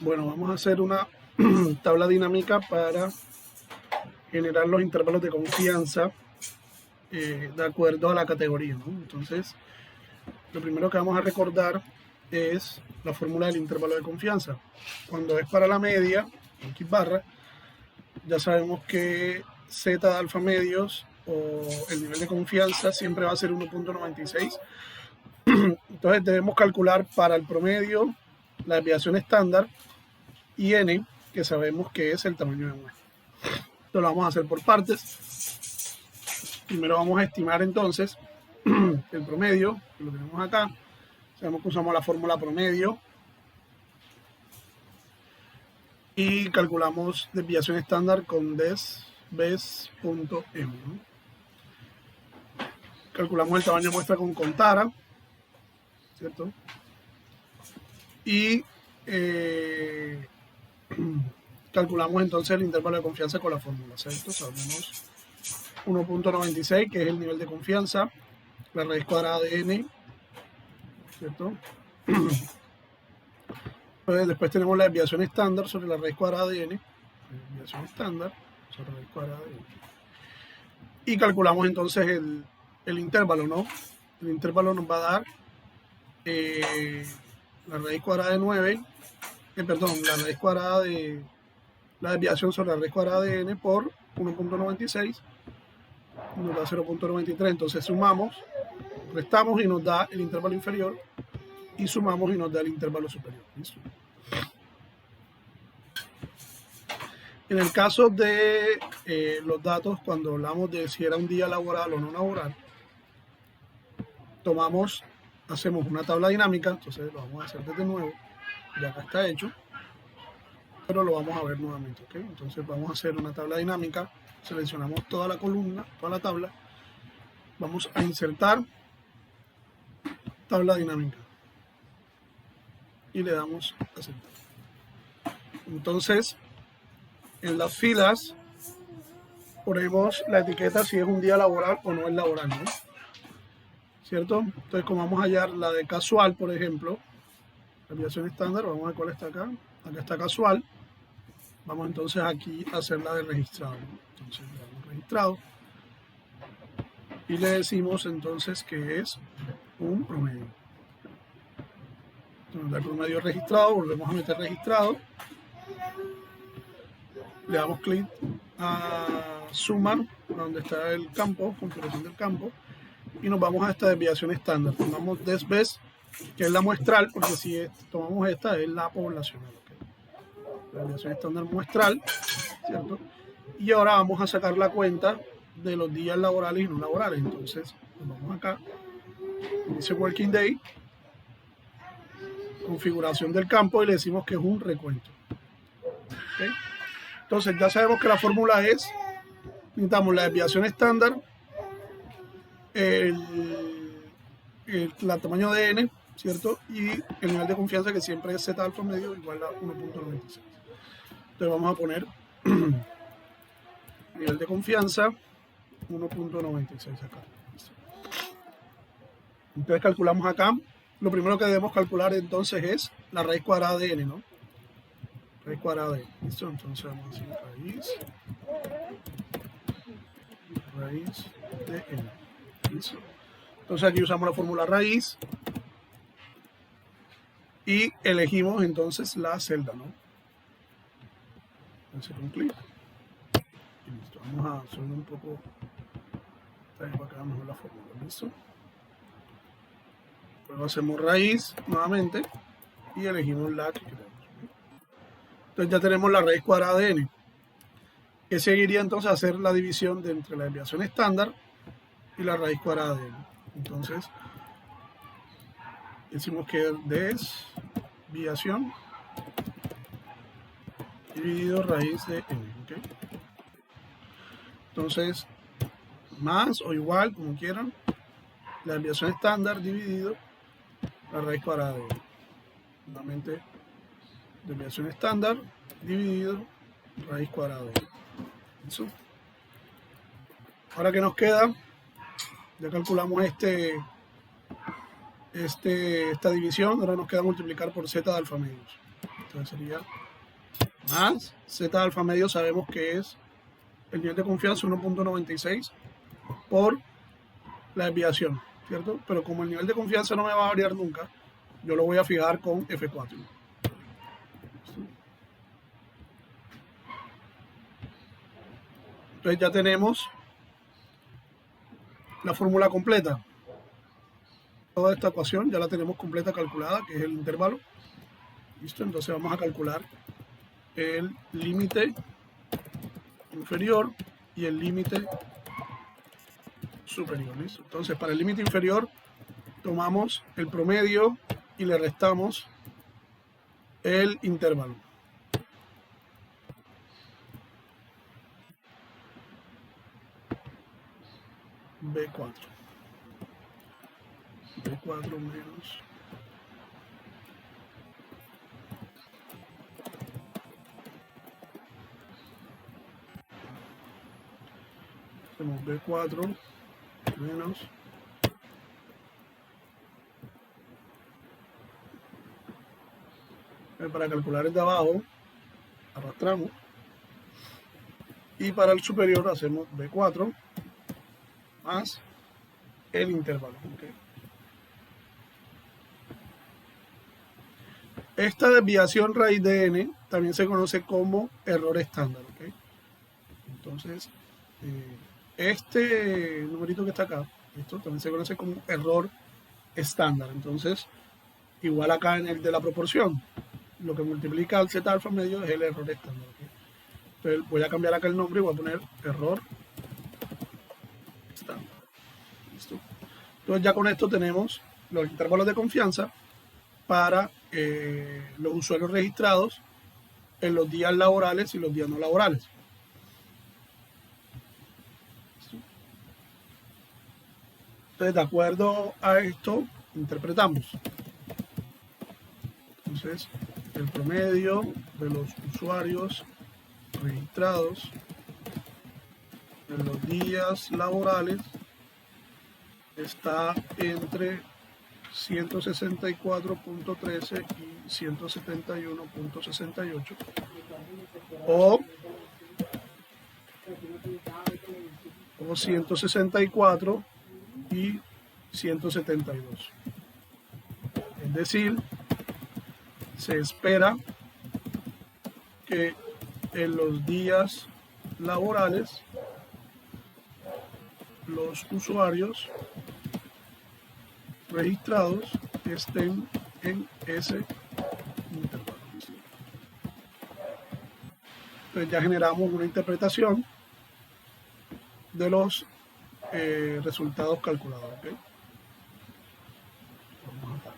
Bueno, vamos a hacer una tabla dinámica para generar los intervalos de confianza de acuerdo a la categoría, ¿no? Entonces, lo primero que vamos a recordar es la fórmula del intervalo de confianza. Cuando es para la media, X barra, ya sabemos que Z de alfa medios o el nivel de confianza siempre va a ser 1.96. Entonces debemos calcular para el promedio la desviación estándar y n, que sabemos que es el tamaño de muestra. Esto lo vamos a hacer por partes. Primero vamos a estimar entonces el promedio, que lo tenemos acá. Sabemos que usamos la fórmula promedio y calculamos desviación estándar con des.m, ¿no? Calculamos el tamaño de muestra con contara, ¿cierto? Y calculamos entonces el intervalo de confianza con la fórmula, ¿cierto? Sabemos 1.96, que es el nivel de confianza, la raíz cuadrada de n, ¿cierto? Después tenemos la desviación estándar sobre la raíz cuadrada de n, desviación estándar sobre la raíz cuadrada de n. Y calculamos entonces el intervalo, ¿no? El intervalo nos va a dar la raíz cuadrada de 9, la raíz cuadrada de la desviación sobre la raíz cuadrada de n por 1.96, nos da 0.93. Entonces sumamos, restamos y nos da el intervalo inferior y sumamos y nos da el intervalo superior. ¿Listo? En el caso de los datos, cuando hablamos de si era un día laboral o no laboral, hacemos una tabla dinámica. Entonces lo vamos a hacer desde nuevo, ya acá está hecho, pero lo vamos a ver nuevamente, ¿ok? Entonces vamos a hacer una tabla dinámica, seleccionamos toda la columna, toda la tabla, vamos a insertar tabla dinámica y le damos a aceptar. Entonces, en las filas ponemos la etiqueta si es un día laboral o no es laboral, ¿no? ¿Cierto? Entonces, como vamos a hallar la de casual, por ejemplo, la desviación estándar, vamos a ver cuál está acá. Acá está casual. Vamos entonces aquí a hacer la de registrado, ¿no? Entonces le damos registrado y le decimos entonces que es un promedio. Entonces, el promedio registrado, volvemos a meter registrado, le damos clic a sumar, donde está el campo, configuración del campo, y nos vamos a esta desviación estándar. Tomamos desves, que es la muestral, porque si tomamos esta es la poblacional, ¿okay? La desviación estándar muestral, ¿cierto? Y ahora vamos a sacar la cuenta de los días laborales y no laborales. Entonces, nos vamos acá, dice Working Day, configuración del campo, y le decimos que es un recuento. ¿Okay? Entonces, ya sabemos que la fórmula es, necesitamos la desviación estándar, el tamaño de n, ¿cierto? Y el nivel de confianza, que siempre es Z alfa medio igual a 1.96. Entonces vamos a poner nivel de confianza 1.96 acá. Entonces calculamos acá. Lo primero que debemos calcular entonces es la raíz cuadrada de n, ¿no? Raíz cuadrada de n. ¿Listo? Entonces vamos a decir raíz de n. ¿Listo? Entonces aquí usamos la fórmula raíz y elegimos entonces la celda, ¿no? Hacer un clic y listo. Vamos a subir un poco para acá mejor la fórmula. ¿Listo? Luego hacemos raíz nuevamente y elegimos la que queremos. Entonces ya tenemos la raíz cuadrada de n, que seguiría entonces a hacer la división entre la desviación estándar y la raíz cuadrada de n. Entonces decimos que es desviación dividido raíz de n, ¿okay? Entonces, más o igual, como quieran, la desviación estándar dividido la raíz cuadrada de n. Nuevamente, desviación estándar dividido raíz cuadrada de n. ¿Eso? Ahora que nos queda, ya calculamos esta división, ahora nos queda multiplicar por Z de alfa medios. Entonces sería más Z alfa medio, sabemos que es el nivel de confianza 1.96 por la desviación, ¿cierto? Pero como el nivel de confianza no me va a variar nunca, yo lo voy a fijar con F4. Entonces ya tenemos la fórmula completa. Toda esta ecuación ya la tenemos completa calculada, que es el intervalo. ¿Listo? Entonces vamos a calcular el límite inferior y el límite superior. ¿Listo? Entonces para el límite inferior tomamos el promedio y le restamos el intervalo. B4. B4 menos hacemos B4 menos para calcular el de abajo arrastramos y para el superior hacemos B4 más el intervalo. ¿Okay? Esta desviación raíz de n también se conoce como error estándar. ¿Okay? Entonces, este numerito que está acá, esto también se conoce como error estándar. Entonces, igual acá en el de la proporción, lo que multiplica al Z alfa medio es el error estándar. ¿Okay? Entonces, voy a cambiar acá el nombre y voy a poner error estándar. ¿Listo? Entonces, ya con esto tenemos los intervalos de confianza para los usuarios registrados en los días laborales y los días no laborales. Entonces, de acuerdo a esto, interpretamos. Entonces, el promedio de los usuarios registrados en los días laborales está entre 164.13 y 171.68 o 164 y 172. Es decir, se espera que en los días laborales los usuarios registrados estén en ese intervalo. Entonces ya generamos una interpretación de los resultados calculados. ¿Okay? Vamos a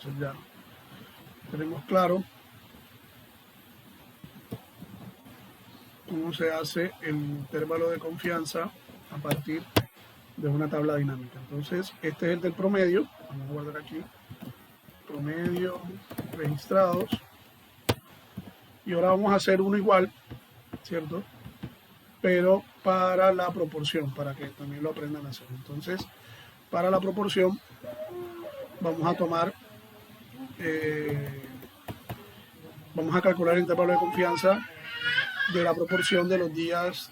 Entonces ya tenemos claro cómo se hace el intervalo de confianza a partir de una tabla dinámica. Entonces este es el del promedio. Vamos a guardar aquí promedio registrados y ahora vamos a hacer uno igual, ¿cierto? Pero para la proporción, para que también lo aprendan a hacer. Entonces para la proporción vamos a tomar vamos a calcular el intervalo de confianza de la proporción de los días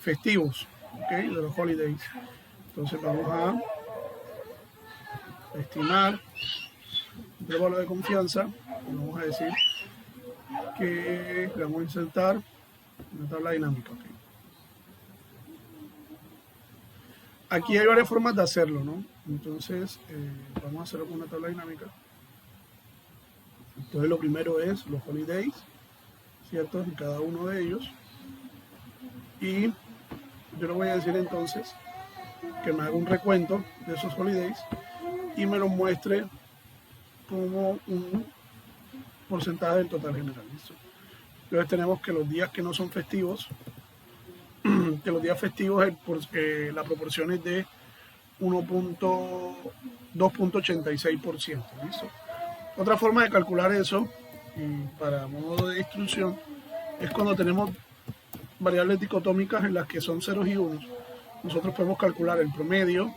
festivos, ¿okay? De los holidays. Entonces vamos a estimar el intervalo de confianza y vamos a decir que le vamos a insertar una tabla dinámica. ¿Okay? Aquí hay varias formas de hacerlo, ¿no? Entonces vamos a hacerlo con una tabla dinámica. Entonces lo primero es los holidays, ¿cierto? En cada uno de ellos. Y yo le voy a decir entonces que me haga un recuento de esos holidays y me lo muestre como un porcentaje del total general. ¿Listo? Entonces tenemos que los días que no son festivos, que los días festivos la proporción es de 2.86%. ¿Listo? Otra forma de calcular eso, y para modo de instrucción, es cuando tenemos variables dicotómicas en las que son ceros y unos. Nosotros podemos calcular el promedio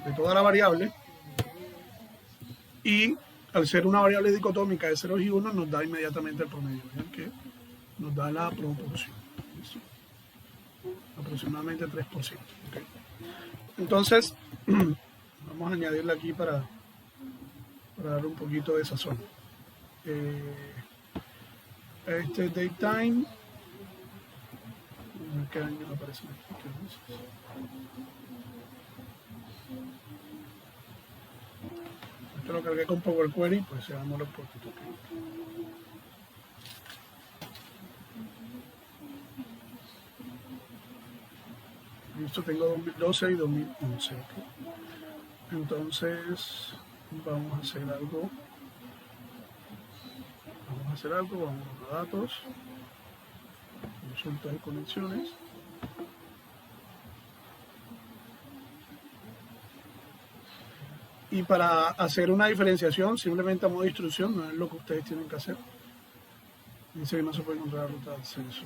de toda la variable y al ser una variable dicotómica de ceros y unos nos da inmediatamente el promedio, ¿bien? Que nos da la proporción. ¿Listo? Aproximadamente 3%. ¿Okay? Entonces, vamos a añadirle aquí para darle un poquito de sazón. Este datetime, ¿qué años aparecen aquí? Esto lo cargué con Power Query, pues se llama los poquitos. ¿Okay? Esto tengo 2012 y 2011. ¿Okay? Entonces, vamos a hacer algo. Vamos a datos, consulta de conexiones. Y para hacer una diferenciación, simplemente a modo de instrucción, no es lo que ustedes tienen que hacer. Dice que no se puede encontrar la ruta de acceso.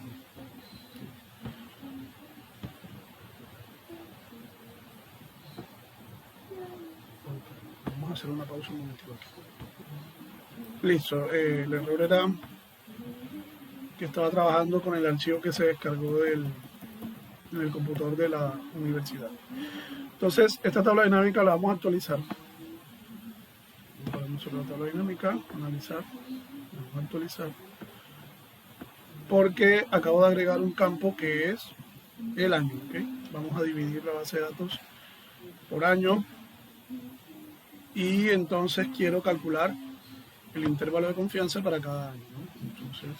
Vamos a hacer una pausa un momentito aquí. Listo, el error era que estaba trabajando con el archivo que se descargó en el computador de la universidad. Entonces, esta tabla dinámica la vamos a actualizar. Vamos a la tabla dinámica, analizar, vamos a actualizar. Porque acabo de agregar un campo que es el año. ¿Okay? Vamos a dividir la base de datos por año. Y entonces quiero calcular el intervalo de confianza para cada año, ¿no? Entonces,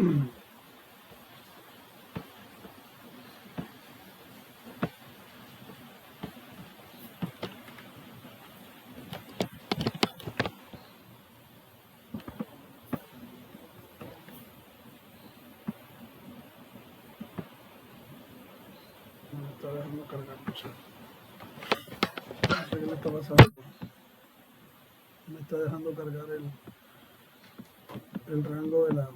me está dejando cargar, no sé. No sé qué le está pasando. Me está dejando cargar el rango de la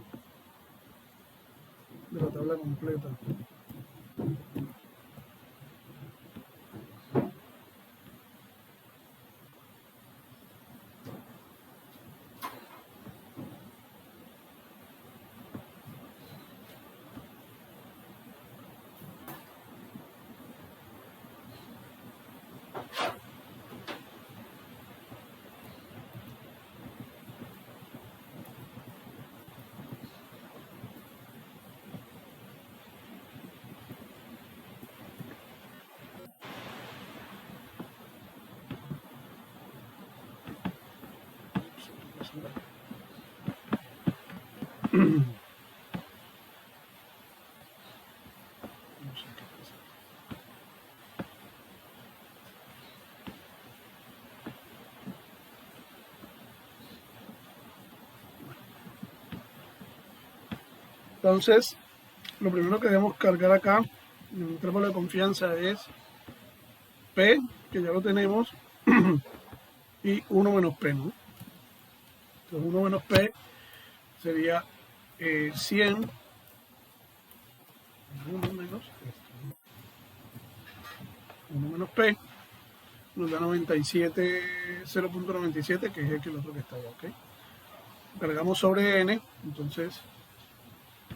tabla completa. Entonces, lo primero que debemos cargar acá en el intervalo de confianza es P, que ya lo tenemos, y 1 menos P, ¿no? Entonces 1 menos P sería 100, 1 menos P, nos da 97, 0.97, que es el otro que está allá, ¿ok? Cargamos sobre N, entonces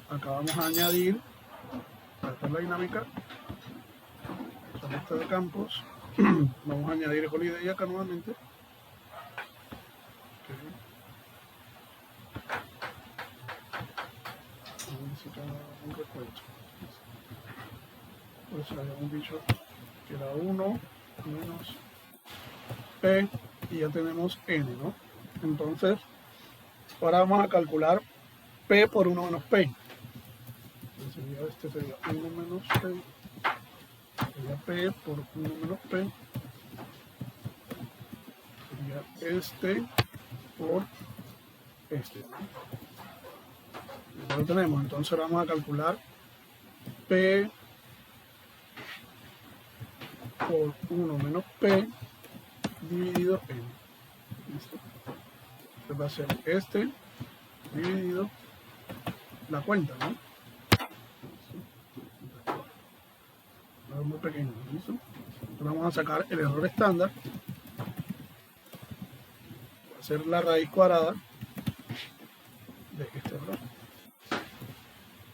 acá vamos a añadir, para hacer la dinámica, la lista de campos, vamos a añadir el holiday acá nuevamente. Un recuento. Pues habíamos dicho que era 1 menos P y ya tenemos N, ¿no? Entonces, ahora vamos a calcular P por 1 menos P. Entonces sería 1 menos P, sería P por 1 menos P, sería este por este. Ya lo tenemos, entonces ahora vamos a calcular P por 1 menos P dividido N. ¿Listo? Entonces va a ser este dividido la cuenta, ¿no? Es muy pequeño, ¿listo? Entonces vamos a sacar el error estándar. Va a ser la raíz cuadrada de este error.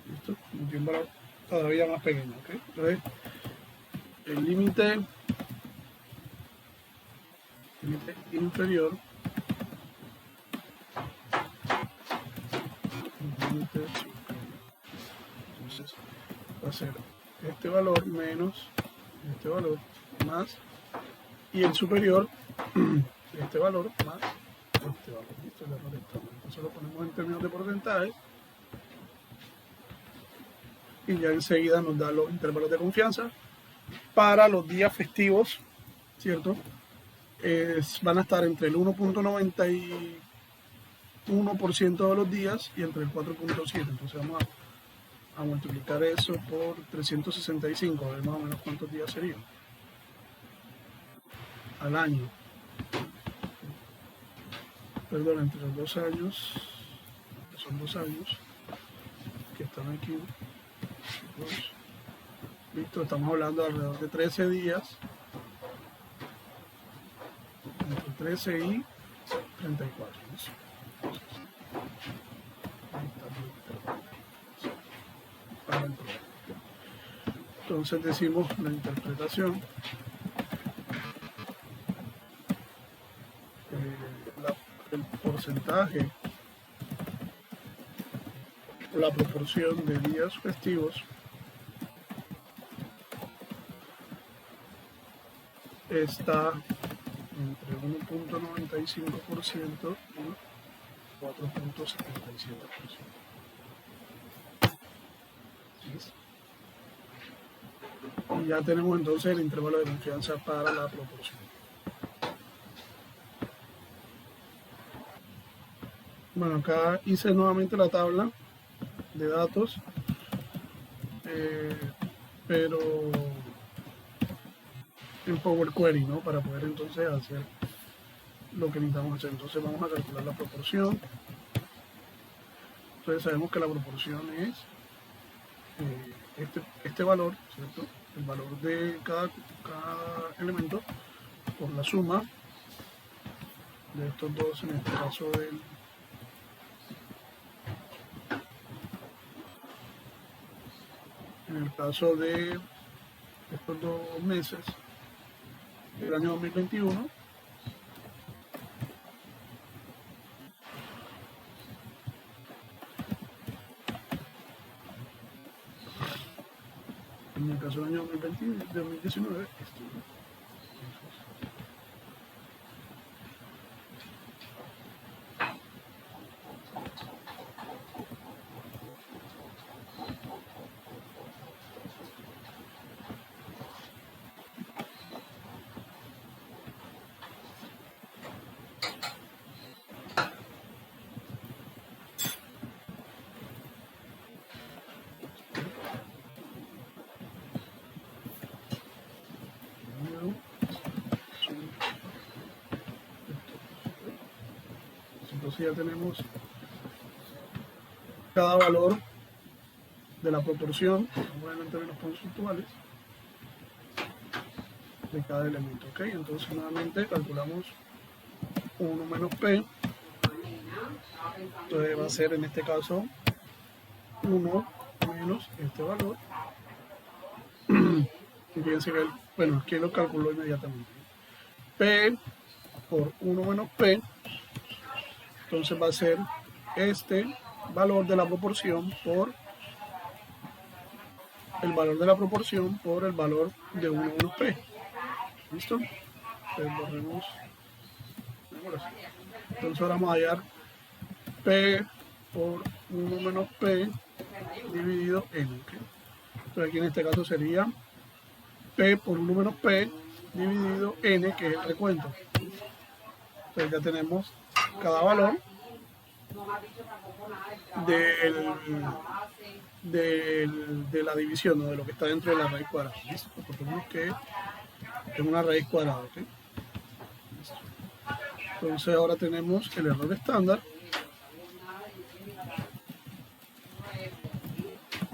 ¿Listo? Y un valor todavía más pequeño, ¿ok? Entonces, el límite inferior, entonces va a ser este valor menos este valor más, y el superior este valor más este valor. ¿Listo? El error estándar. Entonces lo ponemos en términos de porcentaje y ya enseguida nos da los intervalos de confianza para los días festivos, ¿cierto? Van a estar entre el 1.91% de los días y entre el 4.7%. Entonces vamos a multiplicar eso por 365, a ver más o menos cuántos días serían al año. Perdón, entre los 2 años, son 2 años que están aquí. Listo, estamos hablando de alrededor de 13 días, entre 13 y 34. Entonces decimos la interpretación, el porcentaje, la proporción de días festivos está entre 1.95% y 4.77%. Y ya tenemos entonces el intervalo de confianza para la proporción. Bueno, acá hice nuevamente la tabla de datos, pero en Power Query, ¿no? Para poder entonces hacer lo que necesitamos hacer. Entonces vamos a calcular la proporción. Entonces sabemos que la proporción es este valor, ¿cierto? El valor de cada elemento por la suma de estos dos, en este caso en el caso de estos 2 meses, del año 2021. En el caso del año 2019, esto, ¿no? Entonces ya tenemos cada valor de la proporción, bueno, en términos conceptuales, de cada elemento. ¿Ok? Entonces nuevamente calculamos 1 menos P. Entonces va a ser en este caso 1 menos este valor. Fíjense que, bueno, aquí lo calculó inmediatamente. P por 1 menos P. Entonces va a ser este valor de la proporción por el valor de la proporción por el valor de 1 menos P. ¿Listo? Entonces borremos. Entonces ahora vamos a hallar P por 1 menos P dividido N. ¿Okay? Entonces aquí en este caso sería P por 1 menos P dividido N, que es el recuento. Entonces ya tenemos cada valor de la división, ¿no? De lo que está dentro de la raíz cuadrada. ¿Listo? Suponemos que es una raíz cuadrada. ¿Okay? Entonces ahora tenemos el error estándar.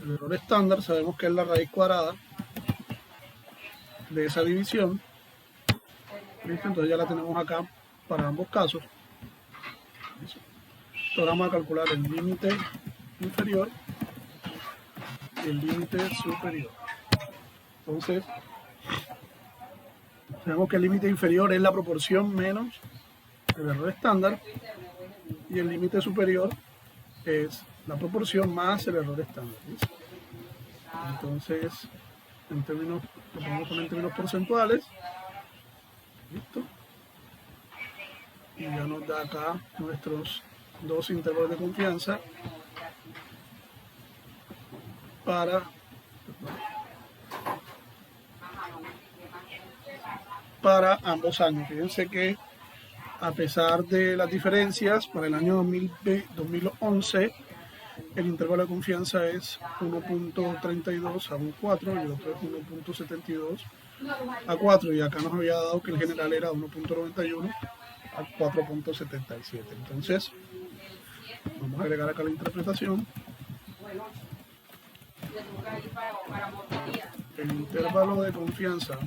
El error estándar sabemos que es la raíz cuadrada de esa división. ¿Listo? Entonces ya la tenemos acá para ambos casos. ¿Listo? Ahora vamos a calcular el límite inferior y el límite superior. Entonces, sabemos que el límite inferior es la proporción menos el error estándar y el límite superior es la proporción más el error estándar. ¿Listo? Entonces, en términos, lo podemos poner en términos porcentuales. ¿Listo? Y ya nos da acá nuestros dos intervalos de confianza para ambos años. Fíjense que a pesar de las diferencias, para el año 2011 el intervalo de confianza es 1.32 a un 4 y el otro es 1.72 a 4, y acá nos había dado que el general era 1.91 a 4.77. Entonces vamos a agregar acá la interpretación. El intervalo de confianza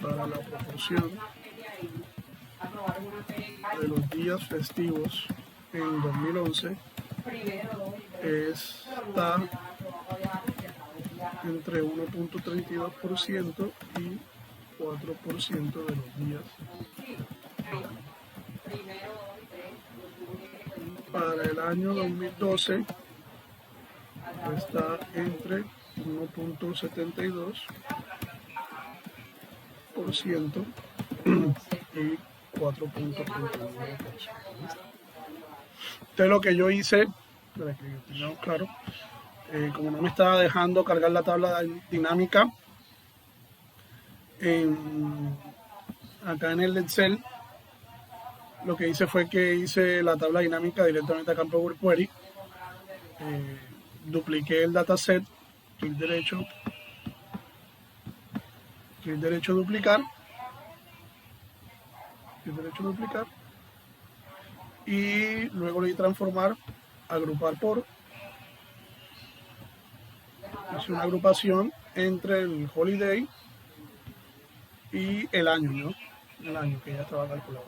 para la proporción de los días festivos en 2011 está entre 1.32% y 4% de los días. Para el año 2012 está entre 1.72% y 4.39%. Entonces lo que yo hice, para que tengamos claro, como no me estaba dejando cargar la tabla dinámica acá en el Excel, lo que hice fue que hice la tabla dinámica directamente acá en Power Query. Dupliqué el dataset, clic derecho, duplicar, y luego le di transformar, agrupar por. Hice una agrupación entre el holiday y el año, ¿no? El año que ya estaba calculado.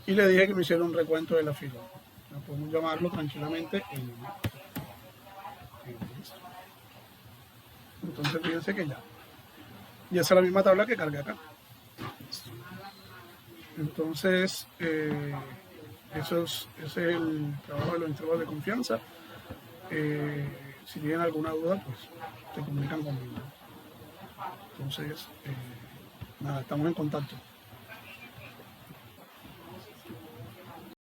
Y le dije que me hiciera un recuento de la fila. Podemos llamarlo tranquilamente N. Entonces fíjense que ya. Y esa es la misma tabla que cargué acá. Entonces, ese es el trabajo de los intervalos de confianza. Si tienen alguna duda, pues se comunican conmigo. Entonces, nada, estamos en contacto.